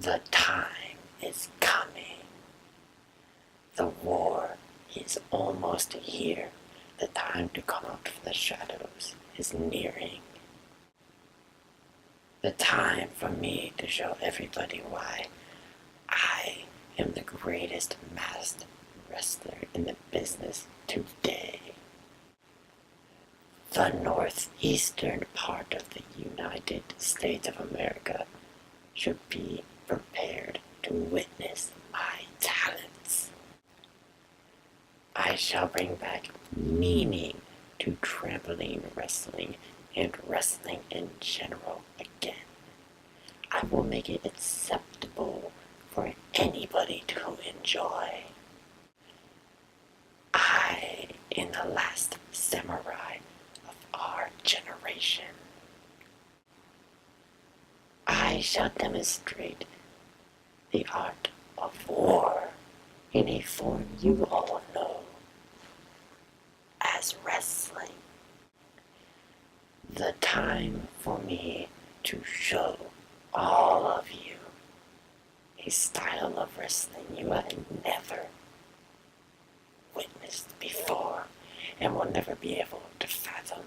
The time is coming. The war is almost here. The time to come out from the shadows is nearing. The time for me to show everybody why I am the greatest masked wrestler in the business today. The northeastern part of the United States of America should be prepared to witness my talents. I shall bring back meaning to trampoline wrestling and wrestling in general again. I will make it acceptable for anybody to enjoy. I am the last samurai of our generation. I shall demonstrate the art of war in a form you all know as wrestling. The time for me to show all of you a style of wrestling you have never witnessed before and will never be able to fathom.